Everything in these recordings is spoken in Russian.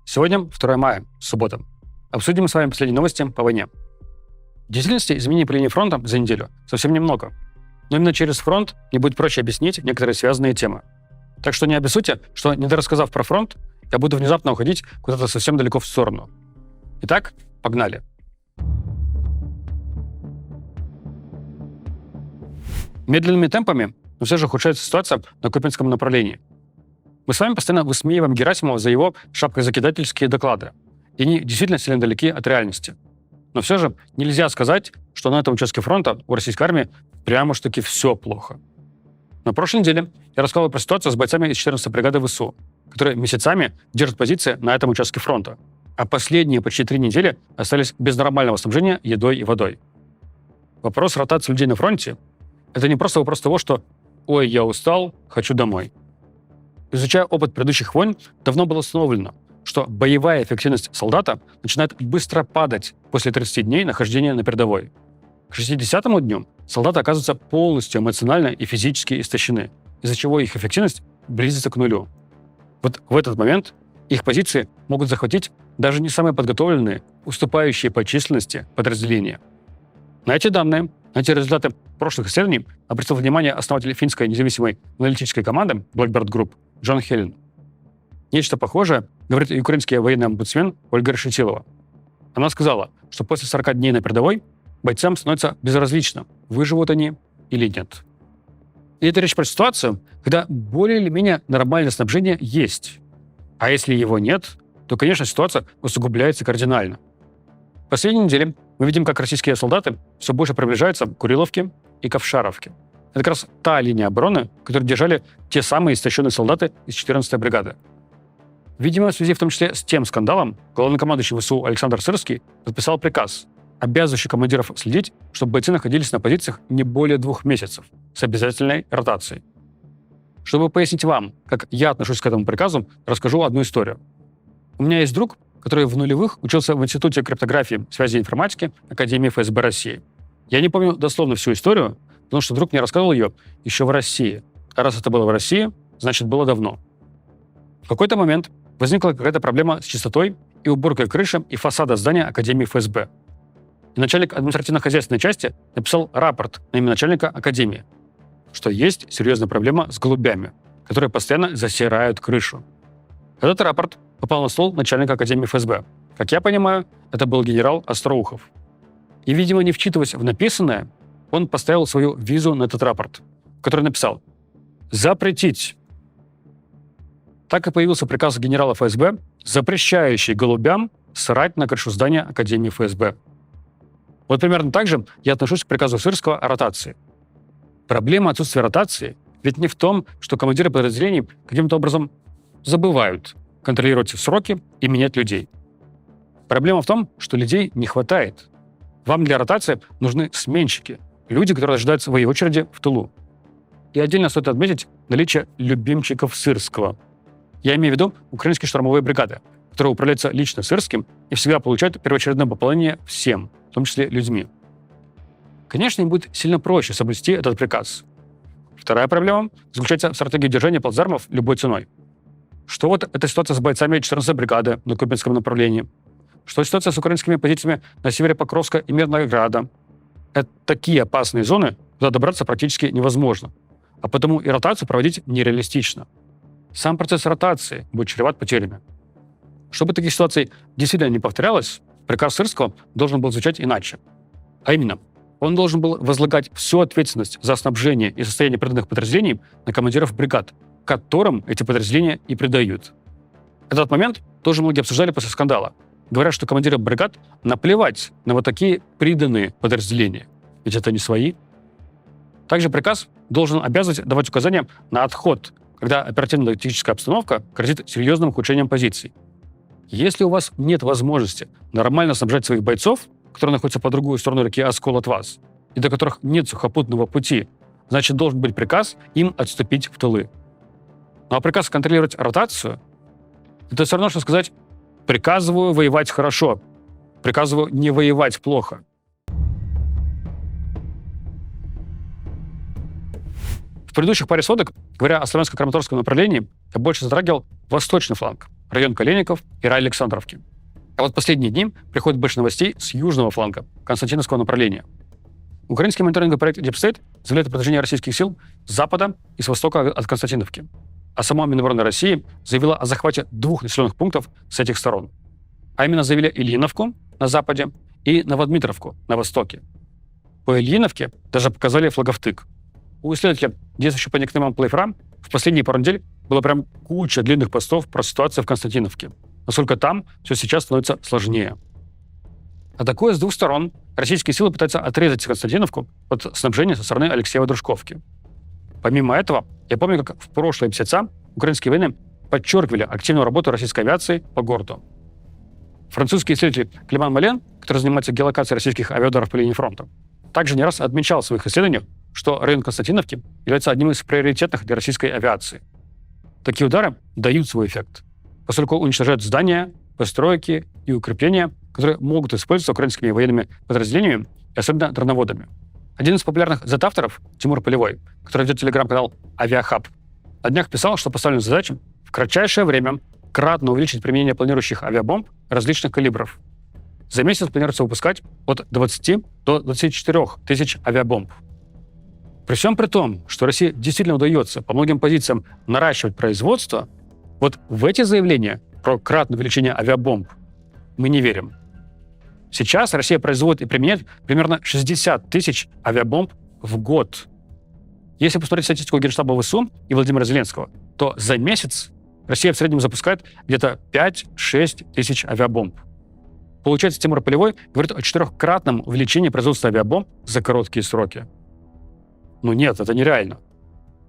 Сегодня 2 мая, суббота. Обсудим с вами последние новости по войне. В действительности изменений по линии фронта за неделю совсем немного. Но именно через фронт мне будет проще объяснить некоторые связанные темы. Так что не обессудьте, что, недорассказав про фронт, я буду внезапно уходить куда-то совсем далеко в сторону. Итак, погнали. Медленными темпами, но все же ухудшается ситуация на Купянском направлении. Мы с вами постоянно высмеиваем Герасимова за его шапкозакидательские доклады. И они действительно сильно далеки от реальности. Но все же нельзя сказать, что на этом участке фронта у российской армии прямо уж таки все плохо. На прошлой неделе я рассказывал про ситуацию с бойцами из 14-й бригады ВСУ, которые месяцами держат позиции на этом участке фронта, а последние почти 3 недели остались без нормального снабжения едой и водой. Вопрос ротации людей на фронте — это не просто вопрос того, что «Ой, я устал, хочу домой». Изучая опыт предыдущих войн, давно было установлено, что боевая эффективность солдата начинает быстро падать после 30 дней нахождения на передовой. К 60-му дню солдаты оказываются полностью эмоционально и физически истощены, из-за чего их эффективность близится к нулю. Вот в этот момент их позиции могут захватить даже не самые подготовленные, уступающие по численности подразделения. На эти данные, на эти результаты прошлых исследований обратил внимание основатель финской независимой аналитической команды Blackbird Group Джон Хелен. Нечто похожее говорит и украинский военный омбудсмен Ольга Решетилова. Она сказала, что после 40 дней на передовой бойцам становится безразлично, выживут они или нет. И это речь про ситуацию, когда более или менее нормальное снабжение есть. А если его нет, то, конечно, ситуация усугубляется кардинально. В последние недели мы видим, как российские солдаты все больше приближаются к Куриловке и Ковшаровке. Это как раз та линия обороны, которую держали те самые истощенные солдаты из 14-й бригады. Видимо, в связи в том числе с тем скандалом, главнокомандующий ВСУ Александр Сырский подписал приказ, обязывающий командиров следить, чтобы бойцы находились на позициях не более 2 месяцев с обязательной ротацией. Чтобы пояснить вам, как я отношусь к этому приказу, расскажу одну историю. У меня есть друг, который в нулевых учился в Институте криптографии, связи и информатики Академии ФСБ России. Я не помню дословно всю историю, потому что друг мне рассказывал ее еще в России. А раз это было в России, значит, было давно. В какой-то момент возникла какая-то проблема с чистотой и уборкой крыши и фасада здания Академии ФСБ. И начальник административно-хозяйственной части написал рапорт на имя начальника Академии, что есть серьезная проблема с голубями, которые постоянно засирают крышу. Этот рапорт попал на стол начальника Академии ФСБ. Как я понимаю, это был генерал Остроухов. И, видимо, не вчитываясь в написанное, он поставил свою визу на этот рапорт, в который написал «Запретить». Так и появился приказ генерала ФСБ, запрещающий голубям срать на крышу здания Академии ФСБ. Вот примерно так же я отношусь к приказу Сырского о ротации. Проблема отсутствия ротации ведь не в том, что командиры подразделений каким-то образом забывают контролировать сроки и менять людей. Проблема в том, что людей не хватает. Вам для ротации нужны сменщики, люди, которые ожидают своей очереди в тылу. И отдельно стоит отметить наличие любимчиков Сырского. Я имею в виду украинские штурмовые бригады, которые управляются лично Сырским и всегда получают первоочередное пополнение всем, в том числе людьми. Конечно, им будет сильно проще соблюсти этот приказ. Вторая проблема заключается в стратегии держания плацдармов любой ценой. Что вот эта ситуация с бойцами 14-й бригады на Купянском направлении, что ситуация с украинскими позициями на севере Покровска и Мирнограда. Это такие опасные зоны, куда добраться практически невозможно, а потому и ротацию проводить нереалистично. Сам процесс ротации будет чреват потерями. Чтобы таких ситуаций действительно не повторялось, приказ Сырского должен был звучать иначе. А именно, он должен был возлагать всю ответственность за снабжение и состояние преданных подразделений на командиров бригад, которым эти подразделения и придают. Этот момент тоже многие обсуждали после скандала. Говорят, что командиры бригад наплевать на вот такие приданные подразделения. Ведь это не свои. Также приказ должен обязывать давать указания на отход, когда оперативно-тактическая обстановка грозит серьезным ухудшением позиций. Если у вас нет возможности нормально снабжать своих бойцов, которые находятся по другую сторону реки Оскол от вас, и до которых нет сухопутного пути, значит, должен быть приказ им отступить в тылы. Ну а приказ контролировать ротацию — это все равно, что сказать «приказываю воевать хорошо», «приказываю не воевать плохо». В предыдущих паре соток, говоря о славянско-краматорском направлении, я больше затрагивал восточный фланг, район Калиников и рай Александровки. А вот последние дни приходит больше новостей с южного фланга, Константиновского направления. Украинский мониторинговый проект Deep заявляет о продвижении российских сил с запада и с востока от Константиновки. А сама Минобороны России заявила о захвате 2 населенных пунктов с этих сторон. А именно заявили Ильиновку на западе и Новодмитровку на востоке. По Ильиновке даже показали флаговтык. У исследователя, действующего по никнеймам Playfra, в последние пару недель было прям куча длинных постов про ситуацию в Константиновке. Насколько там все сейчас становится сложнее. Атакуя с 2 сторон, российские силы пытаются отрезать Константиновку от снабжения со стороны Алексеева-Дружковки. Помимо этого, я помню, как в прошлые месяца украинские военные подчеркивали активную работу российской авиации по городу. Французский исследователь Климан Мален, который занимается геолокацией российских авиаударов по линии фронта, также не раз отмечал в своих исследованиях, что район Константиновки является одним из приоритетных для российской авиации. Такие удары дают свой эффект, поскольку уничтожают здания, постройки и укрепления, которые могут использоваться украинскими военными подразделениями и особенно дроноводами. Один из популярных Z-авторов, Тимур Полевой, который ведет телеграм-канал «Авиахаб», на днях писал, что поставлена задача в кратчайшее время кратно увеличить применение планирующих авиабомб различных калибров. За месяц планируется выпускать от 20 до 24 тысяч авиабомб. При всем при том, что России действительно удается по многим позициям наращивать производство, вот в эти заявления про кратное увеличение авиабомб мы не верим. Сейчас Россия производит и применяет примерно 60 тысяч авиабомб в год. Если посмотреть статистику Генштаба ВСУ и Владимира Зеленского, то за месяц Россия в среднем запускает где-то 5-6 тысяч авиабомб. Получается, Тимур Полевой говорит о 4-кратном увеличении производства авиабомб за короткие сроки. Ну нет, это нереально.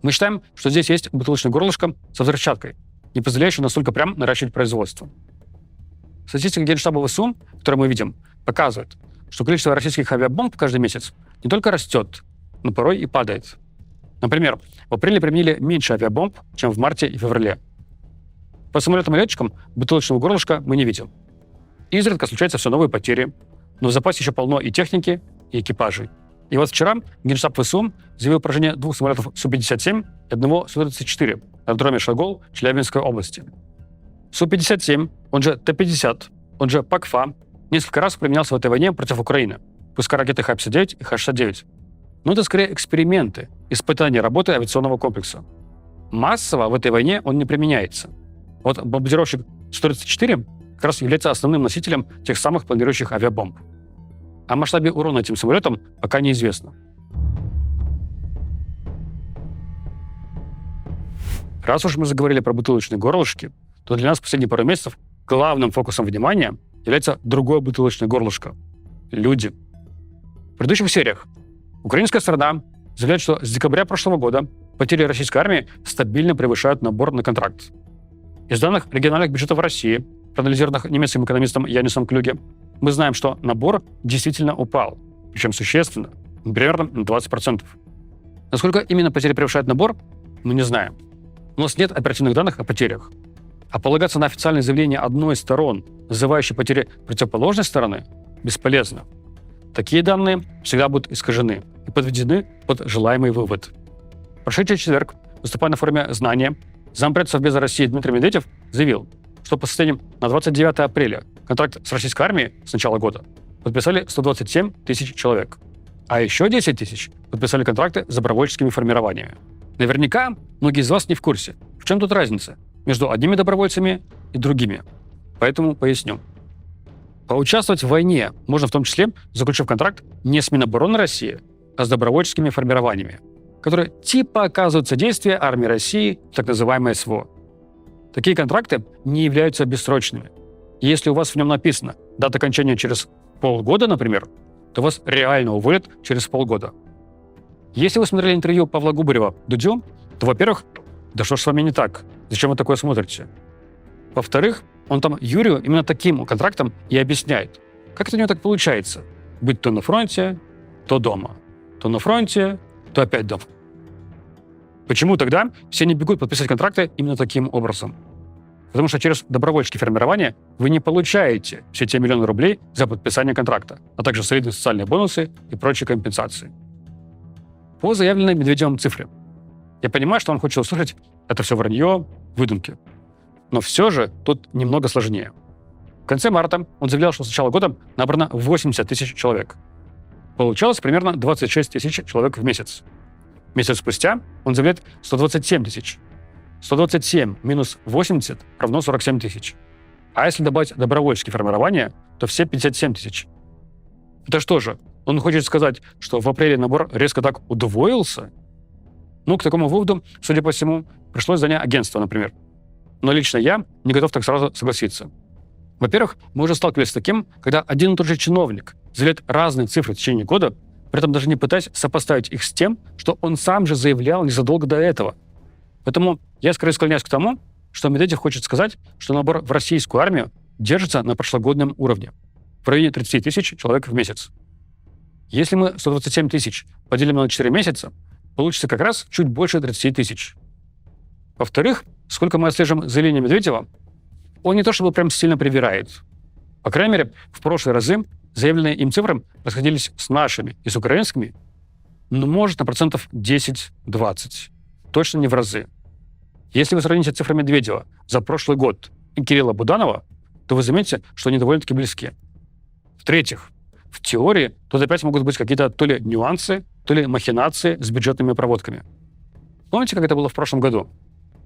Мы считаем, что здесь есть бутылочное горлышко со взрывчаткой, не позволяющее настолько прям наращивать производство. Статистика Генштаба ВСУ, которую мы видим, показывает, что количество российских авиабомб каждый месяц не только растет, но порой и падает. Например, в апреле применили меньше авиабомб, чем в марте и феврале. По самолетам и летчикам бутылочного горлышка мы не видим. Изредка случаются все новые потери, но в запасе еще полно и техники, и экипажей. И вот вчера Генштаб ВСУ заявил поражение 2 самолетов Су-57 и 1 Су-34 на аэродроме Шагол Челябинской области. Су-57, он же Т-50, он же ПАКФА, несколько раз применялся в этой войне против Украины, пускай ракеты Х-59 и Х-69. Но это скорее эксперименты, испытания работы авиационного комплекса. Массово в этой войне он не применяется. Вот бомбардировщик Су-34 как раз является основным носителем тех самых планирующих авиабомб. О масштабе урона этим самолетам пока неизвестно. Раз уж мы заговорили про бутылочные горлышки, то для нас в последние пару месяцев главным фокусом внимания является другое бутылочное горлышко – люди. В предыдущих сериях украинская сторона заявляет, что с декабря прошлого года потери российской армии стабильно превышают набор на контракт. Из данных региональных бюджетов России, проанализированных немецким экономистом Янисом Клюге, мы знаем, что набор действительно упал, причем существенно, примерно на 20%. Насколько именно потери превышают набор, мы не знаем. У нас нет оперативных данных о потерях. А полагаться на официальное заявление одной из сторон, называющей потери противоположной стороны, бесполезно. Такие данные всегда будут искажены и подведены под желаемый вывод. В прошедший четверг, выступая на форуме «Знания», зампред Совбеза России Дмитрий Медведев заявил, что по состоянию на 29 апреля контракт с российской армией с начала года подписали 127 тысяч человек, а еще 10 тысяч подписали контракты с добровольческими формированиями. Наверняка многие из вас не в курсе, в чем тут разница между одними добровольцами и другими. Поэтому поясню. Поучаствовать в войне можно в том числе, заключив контракт не с Минобороны России, а с добровольческими формированиями, которые типа оказывают содействие армии России, так называемое СВО. Такие контракты не являются бессрочными. И если у вас в нем написано дата окончания через полгода, например, то вас реально уволят через полгода. Если вы смотрели интервью Павла Губарева Дудю, то, во-первых, да что ж с вами не так? Зачем вы такое смотрите? Во-вторых, он там Юрию именно таким контрактом и объясняет, как это у него так получается. Быть то на фронте, то дома. То на фронте, то опять дома. Почему тогда все не бегут подписывать контракты именно таким образом? Потому что через добровольческие формирования вы не получаете все те миллионы рублей за подписание контракта, а также солидные социальные бонусы и прочие компенсации. По заявленной Медведевым цифре. Я понимаю, что он хочет услышать, это все вранье, выдумки. Но все же тут немного сложнее. В конце марта он заявлял, что с начала года набрано 80 тысяч человек. Получалось примерно 26 тысяч человек в месяц. Месяц спустя он заявляет 127 тысяч. 127 минус 80 равно 47 тысяч. А если добавить добровольческие формирования, то все 57 тысяч. Это что же, он хочет сказать, что в апреле набор резко так удвоился? К такому выводу, судя по всему, пришлось здание агентства, например. Но лично я не готов так сразу согласиться. Во-первых, мы уже сталкивались с таким, когда один и тот же чиновник заявляет разные цифры в течение года, при этом даже не пытаясь сопоставить их с тем, что он сам же заявлял незадолго до этого. Поэтому я скорее склоняюсь к тому, что Медведев хочет сказать, что набор в российскую армию держится на прошлогоднем уровне, в районе 30 тысяч человек в месяц. Если мы 127 тысяч поделим на 4 месяца, получится как раз чуть больше 30 тысяч. Во-вторых, сколько мы отслеживаем заявление Медведева, он не то чтобы прям сильно привирает. По крайней мере, в прошлые разы заявленные им цифры расходились с нашими и с украинскими, но, может, на процентов 10-20. Точно не в разы. Если вы сравните цифры Медведева за прошлый год и Кирилла Буданова, то вы заметите, что они довольно-таки близки. В-третьих, в теории тут опять могут быть какие-то то ли нюансы, то ли махинации с бюджетными проводками. Помните, как это было в прошлом году?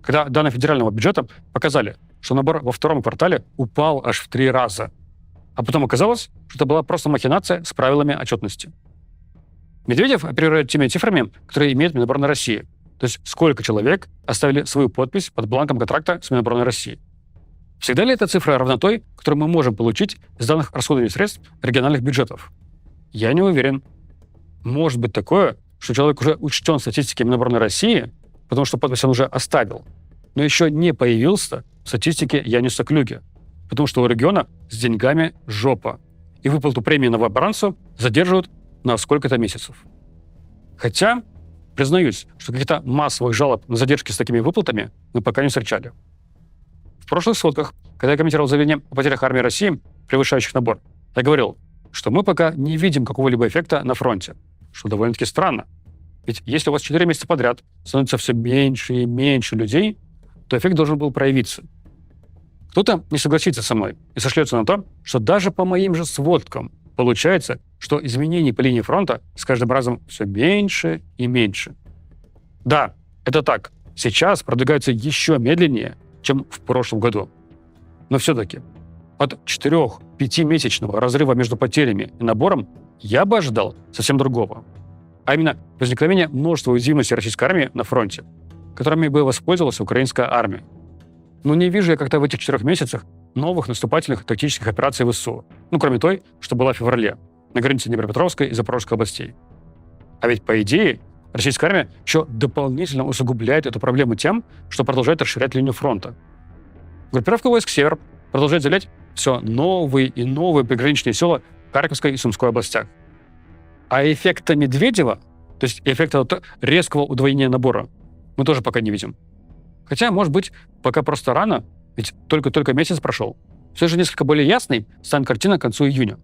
Когда данные федерального бюджета показали, что набор во втором квартале упал аж в 3 раза. А потом оказалось, что это была просто махинация с правилами отчетности. Медведев оперирует теми цифрами, которые имеет Минобороны России. То есть сколько человек оставили свою подпись под бланком контракта с Минобороны России. Всегда ли эта цифра равна той, которую мы можем получить из данных расходования средств региональных бюджетов? Я не уверен. Может быть такое, что человек уже учтен в статистике Минобороны России, потому что подпись он уже оставил, но еще не появился в статистике Яниса Клюге, потому что у региона с деньгами жопа, и выплату премии новобранцу задерживают на сколько-то месяцев. Хотя, признаюсь, что каких-то массовых жалоб на задержки с такими выплатами мы пока не встречали. В прошлых сводках, когда я комментировал заявление о потерях армии России, превышающих набор, я говорил, что мы пока не видим какого-либо эффекта на фронте, что довольно-таки странно. Ведь если у вас 4 месяца подряд становится все меньше и меньше людей, то эффект должен был проявиться. Кто-то не согласится со мной и сошлется на то, что даже по моим же сводкам получается, что изменений по линии фронта с каждым разом все меньше и меньше. Да, это так. Сейчас продвигаются еще медленнее, чем в прошлом году. Но все-таки от 4-5-месячного разрыва между потерями и набором я бы ожидал совсем другого. А именно возникновение множества уязвимостей российской армии на фронте, которыми бы воспользовалась украинская армия. Но не вижу я как-то в этих 4 месяцах новых наступательных тактических операций ВСУ, кроме той, что была в феврале на границе Днепропетровской и Запорожской областей. А ведь, по идее, российская армия еще дополнительно усугубляет эту проблему тем, что продолжает расширять линию фронта. Группировка войск «Север» продолжает заявлять все новые и новые приграничные села в Харьковской и Сумской областях. А эффекта Медведева, то есть эффекта резкого удвоения набора, мы тоже пока не видим. Хотя, может быть, пока просто рано, ведь только месяц прошел. Все же несколько более ясной станет картина к концу июня.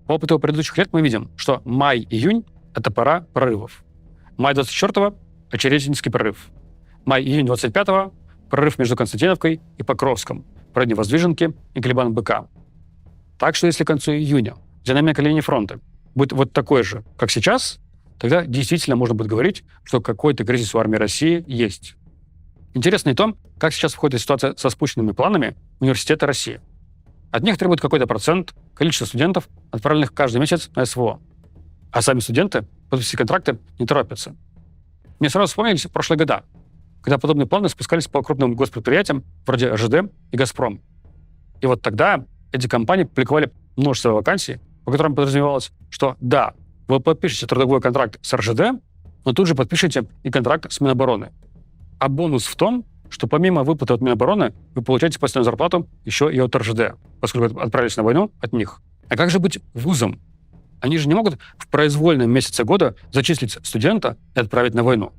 По опыту предыдущих лет мы видим, что май-июнь — это пора прорывов. Май 24-го — очерединский прорыв. Май-июнь 25-го — прорыв между Константиновкой и Покровском, в районе Воздвиженки и Колебан-Быка. Так что если к концу июня динамика линии фронта будет вот такой же, как сейчас, тогда действительно можно будет говорить, что какой-то кризис у армии России есть. Интересно и то, как сейчас входит ситуация со спущенными планами Университета России. От них требует какой-то процент количества студентов, отправленных каждый месяц на СВО. А сами студенты подписывать контракты не торопятся. Мне сразу вспомнились прошлые года, когда подобные планы спускались по крупным госпредприятиям вроде РЖД и «Газпром». И вот тогда эти компании публиковали множество вакансий, по которым подразумевалось, что да, вы подпишете трудовой контракт с РЖД, но тут же подпишите и контракт с Минобороны. А бонус в том, что помимо выплаты от Минобороны вы получаете постоянную зарплату еще и от РЖД, поскольку отправились на войну от них. А как же быть вузом? Они же не могут в произвольном месяце года зачислить студента и отправить на войну.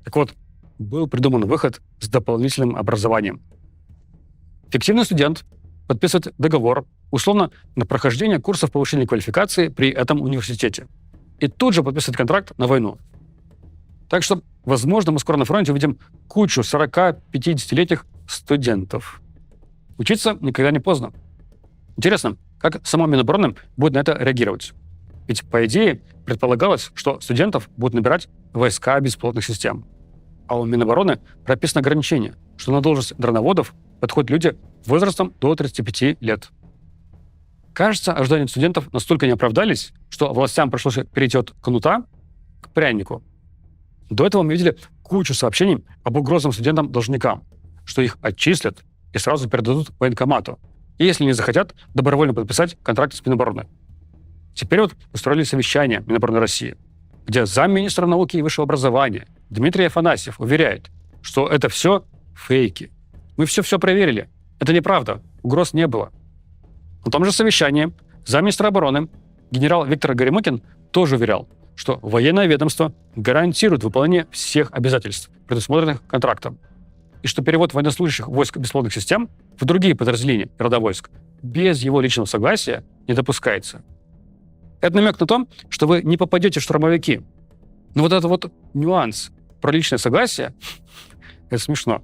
Так вот, был придуман выход с дополнительным образованием. Фиктивный студент подписывает договор, условно, на прохождение курсов повышения квалификации при этом университете. И тут же подписывает контракт на войну. Так что, возможно, мы скоро на фронте увидим кучу 40-50-летних студентов. Учиться никогда не поздно. Интересно, как само Минобороны будет на это реагировать? Ведь, по идее, предполагалось, что студентов будут набирать войска беспилотных систем. А у Минобороны прописано ограничение, что на должность дроноводов подходят люди возрастом до 35 лет. Кажется, ожидания студентов настолько не оправдались, что властям пришлось перейти от кнута к прянику. До этого мы видели кучу сообщений об угрозам студентам-должникам, что их отчислят и сразу передадут военкомату, и если не захотят, добровольно подписать контракт с Минобороны. Теперь вот устроили совещание Минобороны России, где замминистра науки и высшего образования Дмитрий Афанасьев уверяет, что это все фейки. Мы все проверили. Это неправда. Угроз не было. На том же совещании замминистра обороны генерал Виктор Горемыкин тоже уверял, что военное ведомство гарантирует выполнение всех обязательств, предусмотренных контрактом, и что перевод военнослужащих войск беспилотных систем в другие подразделения рода войск без его личного согласия не допускается. Это намек на то, что вы не попадете в штурмовики. Но вот этот вот нюанс про личное согласие — это смешно.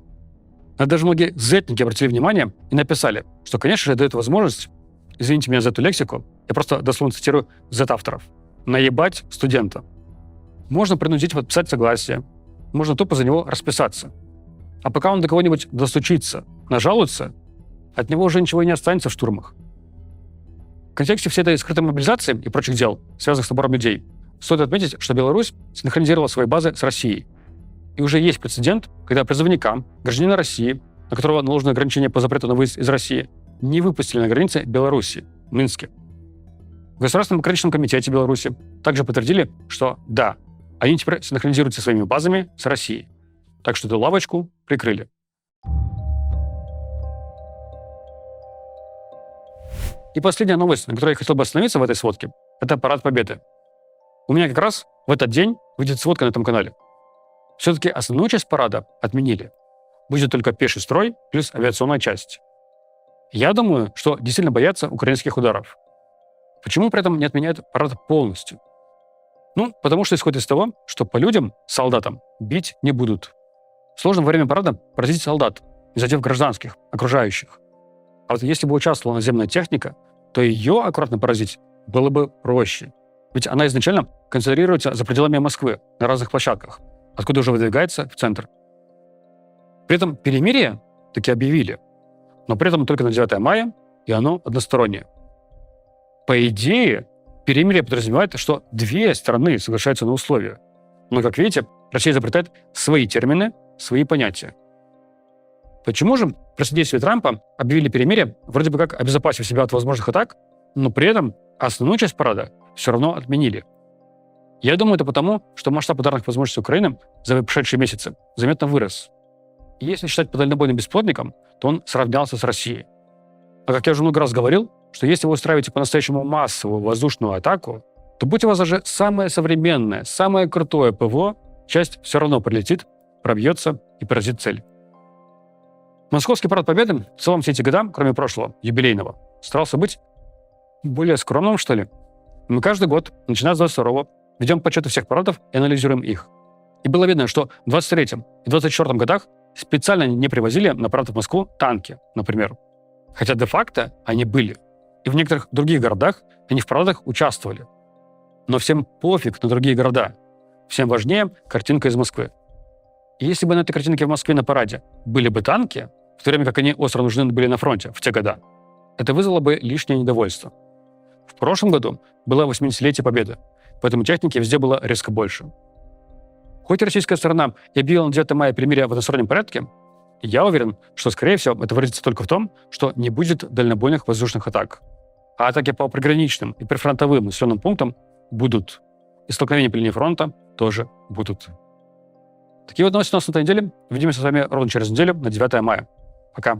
Но даже многие зетники обратили внимание и написали, что, конечно же, дает возможность, извините меня за эту лексику, я просто дословно цитирую зет-авторов, наебать студента. Можно принудить подписать согласие, можно тупо за него расписаться. А пока он до кого-нибудь достучится, нажалуется, от него уже ничего и не останется в штурмах. В контексте всей этой скрытой мобилизации и прочих дел, связанных с набором людей, стоит отметить, что Беларусь синхронизировала свои базы с Россией. И уже есть прецедент, когда призывникам, гражданина России, на которого наложено ограничение по запрету на выезд из России, не выпустили на границе Беларуси, в Минске. В Государственном ограниченном комитете Беларуси также подтвердили, что да, они теперь синхронизируются своими базами с Россией. Так что эту лавочку прикрыли. И последняя новость, на которой я хотел бы остановиться в этой сводке, это Парад Победы. У меня как раз в этот день выйдет сводка на этом канале. Все-таки основную часть парада отменили. Будет только пеший строй плюс авиационная часть. Я думаю, что действительно боятся украинских ударов. Почему при этом не отменяют парад полностью? Ну, потому что исходит из того, что по людям, солдатам, бить не будут. Сложно во время парада поразить солдат, не задев гражданских, окружающих. А вот если бы участвовала наземная техника, то ее аккуратно поразить было бы проще. Ведь она изначально концентрируется за пределами Москвы на разных площадках, откуда уже выдвигается в центр. При этом перемирие таки объявили, но при этом только на 9 мая, и оно одностороннее. По идее, перемирие подразумевает, что две стороны соглашаются на условия. Но, как видите, Россия изобретает свои термины, свои понятия. Почему же при содействии Трампа объявили перемирие, вроде бы как обезопасив себя от возможных атак, но при этом основную часть парада все равно отменили? Я думаю, это потому, что масштаб ударных возможностей Украины за прошедшие месяцы заметно вырос. И если считать по дальнобойным беспилотникам, то он сравнялся с Россией. А как я уже много раз говорил, что если вы устраиваете по-настоящему массовую воздушную атаку, то будь у вас даже самое современное, самое крутое ПВО, часть все равно прилетит, пробьется и поразит цель. Московский парад Победы в целом все эти года, кроме прошлого, юбилейного, старался быть более скромным, что ли. Мы каждый год, начиная с 22-го, ведем подсчеты всех парадов и анализируем их. И было видно, что в 23-м и 24-м годах специально не привозили на парад в Москву танки, например. Хотя де-факто они были. И в некоторых других городах они в парадах участвовали. Но всем пофиг на другие города. Всем важнее картинка из Москвы. И если бы на этой картинке в Москве на параде были бы танки, в то время как они остро нужны были на фронте в те года, это вызвало бы лишнее недовольство. В прошлом году было 80-летие Победы, поэтому техники везде было резко больше. Хоть российская сторона и объявила на 9 мая перемирие в одностороннем порядке, я уверен, что, скорее всего, это выразится только в том, что не будет дальнобойных воздушных атак. А атаки по приграничным и прифронтовым населенным пунктам будут. И столкновения по линии фронта тоже будут. Такие вот новости у нас на этой неделе. Увидимся с вами ровно через неделю на 9 мая. Пока.